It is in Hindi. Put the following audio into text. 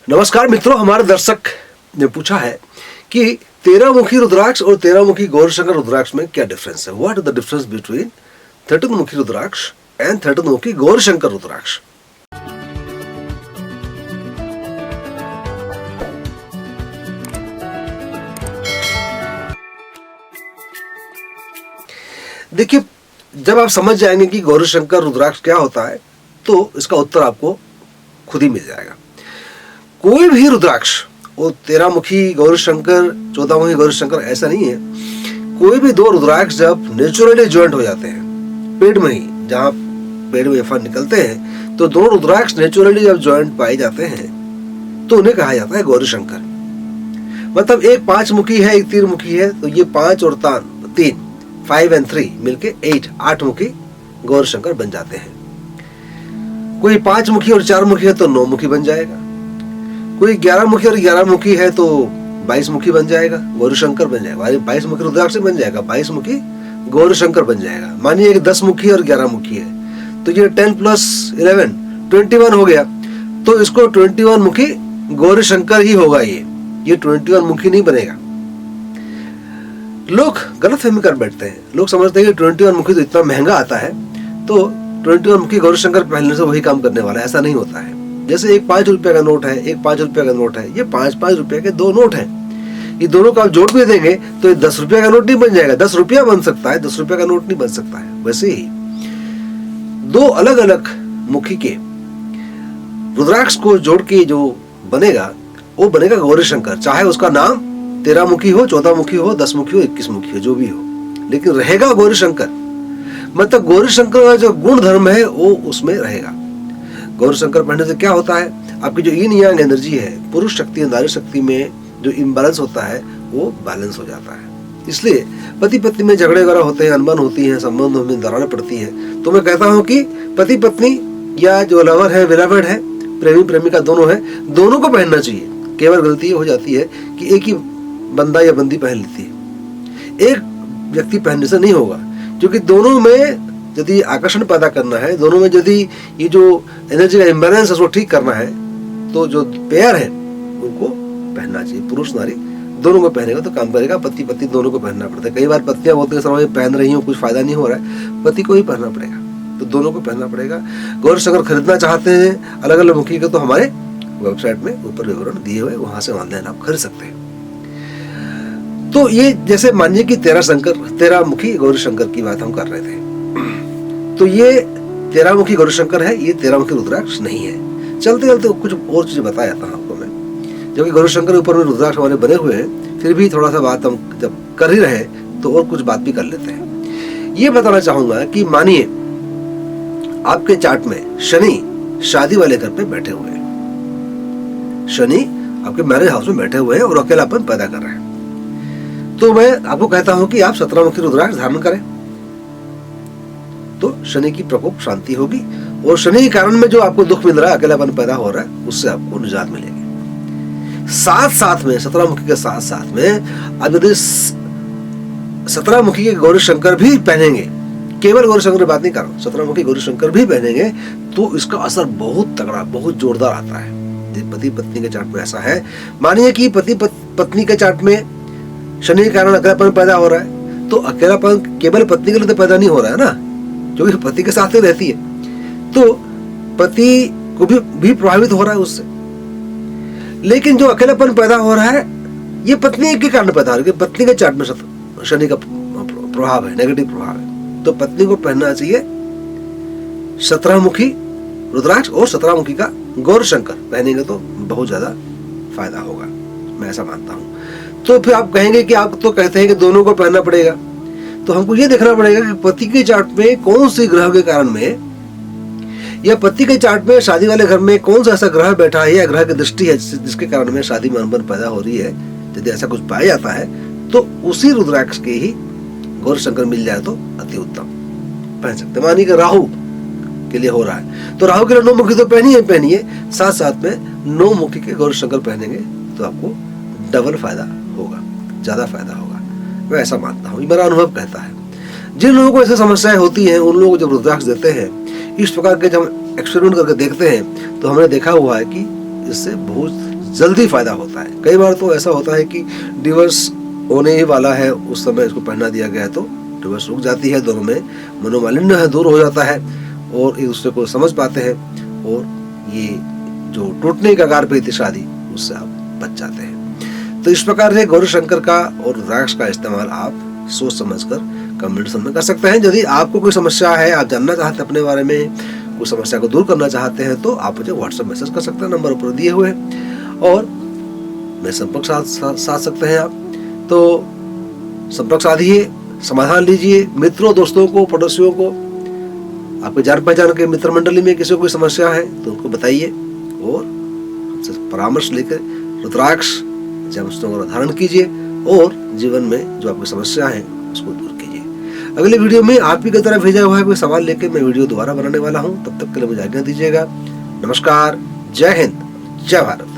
नमस्कार मित्रों, हमारे दर्शक ने पूछा है कि 13 मुखी रुद्राक्ष और 13 मुखी गौरीशंकर रुद्राक्ष में क्या डिफरेंस है। What is the difference between 13 मुखी रुद्राक्ष एंड 13 मुखी गौरीशंकर रुद्राक्ष। देखिए, जब आप समझ जाएंगे कि गौरीशंकर रुद्राक्ष क्या होता है तो इसका उत्तर आपको खुद ही मिल जाएगा। कोई भी रुद्राक्ष, वो 13 मुखी गौरीशंकर, 14 मुखी गौरीशंकर ऐसा नहीं है। कोई भी दो रुद्राक्ष जब नेचुरली ज्वाइंट हो जाते हैं पेड़ में ही, जहाँ पेड़ में फल निकलते हैं, तो दोनों रुद्राक्ष नेचुरली जब ज्वाइंट पाए जाते हैं तो उन्हें कहा जाता है गौरीशंकर। मतलब एक 5 मुखी है, एक 3 मुखी है, तो ये 5 और 3 5 और 3 मिलके 8 मुखी गौरीशंकर बन जाते हैं। कोई 5 मुखी और 4 मुखी है तो 9 मुखी बन जाएगा। कोई 11 मुखी और 11 मुखी है तो 22 मुखी बन जाएगा, गौरीशंकर बन जाएगा। 22 मुखी रुद्राक्ष बन जाएगा, 22 मुखी गौरीशंकर बन जाएगा। मानिए कि 10 मुखी और 11 मुखी है तो ये 10 + 11 21 हो गया, तो इसको 21 मुखी गौरीशंकर ही होगा। ये 21 मुखी नहीं बनेगा। लोग गलतफहमी कर बैठते हैं। लोग समझते हैं कि 21 मुखी तो इतना महंगा आता है तो 21 मुखी गौरीशंकर पहनने से वही काम करने वाला है। ऐसा नहीं होता है। जैसे एक 5 रुपए का नोट है, एक 5 रुपए का नोट है, ये 5-5 रुपए के 2 नोट हैं। ये दोनों को आप जोड़ भी देंगे तो ये 10 रुपए का नोट नहीं बन जाएगा। 10 रुपया बन सकता है, 10 रुपए का नोट नहीं बन सकता है। वैसे ही दो अलग अलग मुखी के रुद्राक्ष को जोड़ के जो बनेगा वो बनेगा गौरीशंकर। चाहे उसका नाम 13 मुखी हो, 14 मुखी हो, 10 मुखी हो, 21 मुखी हो, जो भी हो, लेकिन रहेगा गौरीशंकर। मतलब गौरीशंकर का जो गुण धर्म है वो उसमें रहेगा। गौरीशंकर पहनने से क्या होता है, आपकी जो यिन यांग एनर्जी है, पुरुष शक्ति और नारी शक्ति में जो इम्बैलेंस होता है वो बैलेंस हो जाता है। इसलिए पति पत्नी में झगड़े वगैरह होते हैं, अनबन होती है, संबंधों में दरारें पड़ती है, तो मैं कहता हूँ कि पति पत्नी या जो लवर है, बिलवड है, प्रेमी प्रेमिका दोनों है, दोनों को पहनना चाहिए। केवल गलती ये हो जाती है कि एक ही बंदा या बंदी पहन लेती है। एक व्यक्ति पहनने से नहीं होगा, क्योंकि दोनों में यदि आकर्षण पैदा करना है, दोनों में यदि ये जो एनर्जी का इम्बैलेंस है उसको ठीक करना है, तो जो पेयर है उनको पहनना चाहिए। पुरुष नारी दोनों को पहनेगा तो काम करेगा। पति पत्नी दोनों को पहनना पड़ता है। कई बार पत्नियां बोलती हैं सर पहन रही हूँ, कुछ फायदा नहीं हो रहा है, पति को ही पहनना पड़ेगा, तो दोनों को पहनना पड़ेगा। गौरीशंकर खरीदना चाहते हैं अलग अलग मुखी के, तो हमारे वेबसाइट में ऊपर विवरण दिए हुए, वहां से ऑनलाइन आप खरीद सकते हैं। तो ये जैसे मानिए कि 13 मुखी गौरीशंकर की बात हम कर रहे थे, तो ये 13 मुखी गौरीशंकर है, ये 13 मुखी रुद्राक्ष नहीं है। चलते चलते कुछ और चीजें बता जाता हूँ आपको मैं, जो कि गौरीशंकर के ऊपर में रुद्राक्ष हमारे बने हुए हैं, फिर भी थोड़ा सा बात हम जब कर ही रहे तो और कुछ बात भी कर लेते हैं। ये बताना चाहूंगा कि मानिए आपके चार्ट में शनि शादी वाले घर पे बैठे हुए हैं, शनि आपके मैरिज हाउस में बैठे हुए हैं और अकेलापन पैदा कर रहे हैं, तो मैं आपको कहता हूं कि आप 17 मुखी रुद्राक्ष धारण करें तो शनि की प्रकोप शांति होगी, और शनि के कारण में जो आपको दुख मिल रहा है, अकेलापन पैदा हो रहा है, उससे आपको निजात मिलेगी। साथ साथ में 17 मुखी के साथ साथ में अब यदि 17 मुखी के गौरीशंकर भी पहनेंगे, केवल गौरीशंकर की बात नहीं कर रहा हूं, 17 मुखी गौरीशंकर भी पहनेंगे तो इसका असर बहुत तगड़ा, बहुत जोरदार आता है। पति पत्नी के चार्ट में ऐसा है, मानिए कि पति पत्नी के चार्ट में शनि के कारण अकेलापन पैदा हो रहा है, तो अकेलापन केवल पत्नी के लिए तो पैदा नहीं हो रहा है ना, जो कि पति के साथ ही रहती है, तो पति को भी प्रभावित हो रहा है उससे। लेकिन जो अकेलापन पैदा हो रहा है ये पत्नी के कारण पैदा हो रहा है, पत्नी के चार्ट में शनि का प्रभाव है, नेगेटिव प्रभाव है, तो पत्नी को पहनना चाहिए 17 मुखी रुद्राक्ष और 17 मुखी का गौरीशंकर। पहनेंगे तो बहुत ज्यादा फायदा होगा, मैं ऐसा मानता हूं। तो फिर आप कहेंगे कि आप तो कहते हैं कि दोनों को पहनना पड़ेगा, तो हमको ये देखना पड़ेगा कि पति के चार्ट में कौन सी ग्रह के कारण में, या पति के चार्ट में शादी वाले घर में कौन सा ऐसा ग्रह बैठा है या ग्रह की दृष्टि है जिसके कारण में शादी में अनबन पैदा हो रही है। यदि ऐसा कुछ पाया जाता है तो उसी रुद्राक्ष के ही गौरीशंकर मिल जाए तो अति उत्तम, पहन सकते। मानिए कि राहु के लिए हो रहा है तो राहु के लिए 9 मुखी तो पहनिए, साथ साथ में 9 मुखी के गौरीशंकर पहनेंगे तो आपको डबल फायदा होगा, ज्यादा फायदा होगा, मैं ऐसा मानता हूँ, मेरा अनुभव कहता है। जिन लोगों को ऐसी समस्याएं होती हैं उन लोगों को जब रुद्राक्ष देते हैं, इस प्रकार के जब एक्सपेरिमेंट करके देखते हैं तो हमने देखा हुआ है कि इससे बहुत जल्दी फायदा होता है। कई बार तो ऐसा होता है कि डिवोर्स होने ही वाला है, उस समय इसको पहना दिया गया है तो डिवोर्स रुक जाती है, दोनों में मनोमालिन्य है दूर हो जाता है और एक दूसरे को समझ पाते हैं और ये जो टूटने का कगार पे थी शादी उससे आप बच जाते हैं। तो इस प्रकार से गौरी शंकर का और रुद्राक्ष का इस्तेमाल आप सोच समझकर कॉम्बिनेशन में कर सकते हैं। यदि आपको कोई समस्या है, आप जानना चाहते हैं अपने बारे में, कोई समस्या को दूर करना चाहते हैं, तो आप मुझे व्हाट्सएप मैसेज कर सकते हैं, नंबर ऊपर दिए हुए हैं, और मेरे संपर्क साध सकते हैं आप। तो संपर्क साधिए, समाधान लीजिए। मित्रों, दोस्तों को, पड़ोसियों को, आपके जान पहचान के मित्र मंडली में किसी को कोई समस्या है तो उनको बताइए और हमसे परामर्श लेकर रुद्राक्ष जैमस्टोन धारण कीजिए और जीवन में जो आपकी समस्या है उसको दूर कीजिए। अगले वीडियो में आप ही की तरह भेजा हुआ है कोई सवाल लेकर मैं वीडियो दोबारा बनाने वाला हूँ। तब तक के लिए मुझे आज्ञा दीजिएगा। नमस्कार, जय हिंद, जय भारत।